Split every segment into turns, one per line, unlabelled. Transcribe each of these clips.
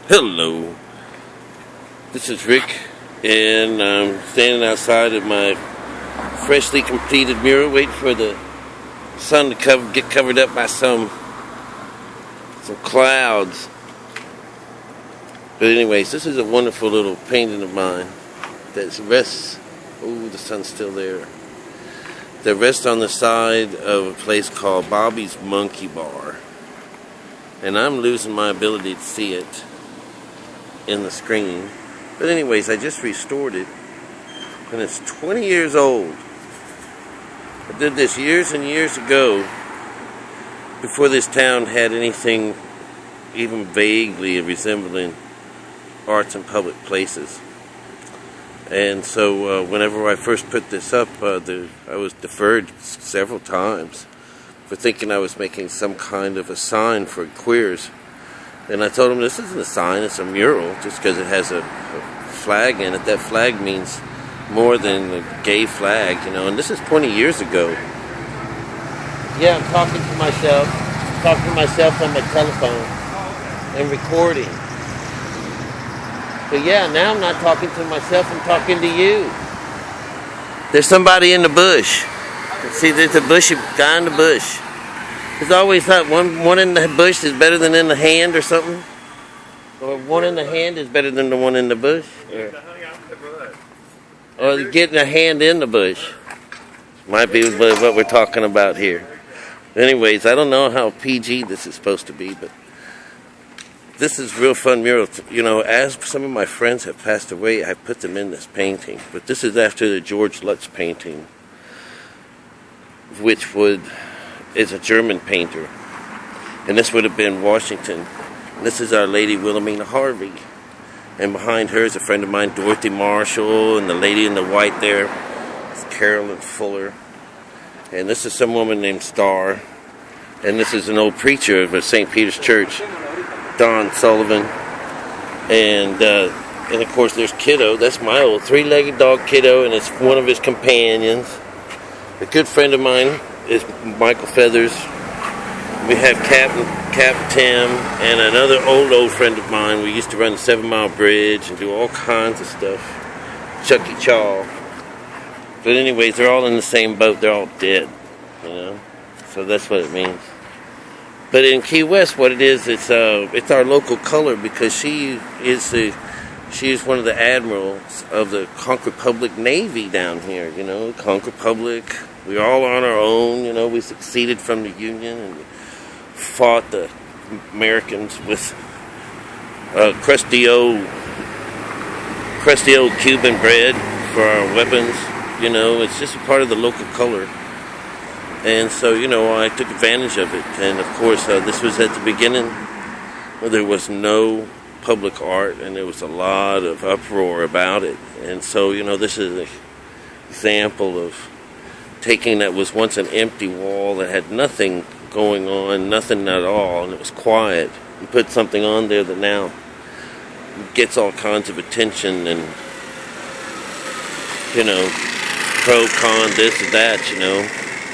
Hello, this is Rick, and I'm standing outside of my freshly completed mural, waiting for the sun to get covered up by some clouds. But anyways, this is a wonderful little painting of mine that rests. Oh, the sun's still there. That rests on the side of a place called Bobby's Monkey Bar, and I'm losing my ability to see it in the screen. But anyways, I just restored it, and it's 20 years old. I did this years and years ago, before this town had anything even vaguely resembling arts in public places. And so whenever I first put this up, I was deferred several times for thinking I was making some kind of a sign for queers. And I told him, this isn't a sign, it's a mural. Just because it has a flag in it, that flag means more than a gay flag, you know. And this is 20 years ago. Yeah, I'm talking to myself on my telephone and recording. But yeah, now I'm not talking to myself, I'm talking to you. There's somebody in the bush. See, there's a bushy guy in the bush. There's always that one in the bush is better than in the hand or something. Or one in the hand is better than the one in the bush. Or getting a hand in the bush. Might be what we're talking about here. Anyways, I don't know how PG this is supposed to be, but this is real fun mural. You know, as some of my friends have passed away, I put them in this painting. But this is after the George Lutz painting, which is a German painter. And this would have been Washington. And this is Our Lady Wilhelmina Harvey. And behind her is a friend of mine, Dorothy Marshall, and the lady in the white there is Carolyn Fuller. And this is some woman named Starr. And this is an old preacher of St. Peter's Church, Don Sullivan. And of course there's Kiddo. That's my old three-legged dog Kiddo, and it's one of his companions. A good friend of mine is Michael Feathers. We have Cap Tim, and another old friend of mine. We used to run the 7 Mile Bridge and do all kinds of stuff. Chucky Chaw. But anyways, they're all in the same boat. They're all dead, you know. So that's what it means. But in Key West, what it is, it's our local color, because she is one of the admirals of the Conquer Public Navy down here. You know, Conquer Public. We're all on our own. You know, we succeeded from the Union and fought the Americans with crusty old Cuban bread for our weapons. You know, it's just a part of the local color. And so, you know, I took advantage of it. And of course, this was at the beginning where there was no public art, and there was a lot of uproar about it. And so, you know, this is an example of taking that was once an empty wall that had nothing going on, nothing at all, and it was quiet, and put something on there that now gets all kinds of attention, and, you know, pro, con, this and that, you know.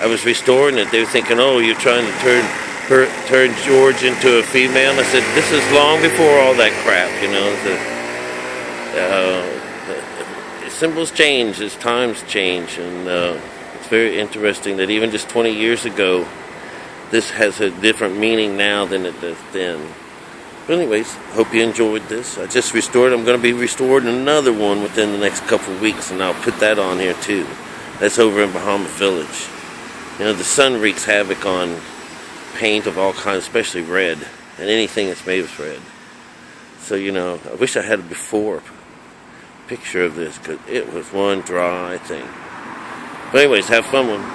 I was restoring it. They were thinking, oh, you're trying to turn George into a female. And I said, this is long before all that crap, you know. The symbols change as times change, and it's very interesting that even just 20 years ago, this has a different meaning now than it does then. But anyways, hope you enjoyed this. I just restored it. I'm going to be restoring another one within the next couple of weeks, and I'll put that on here too. That's over in Bahama Village. You know, the sun wreaks havoc on paint of all kinds, especially red, and anything that's made of red. So, you know, I wish I had a before picture of this, because it was one dry thing. But anyways, have fun with it.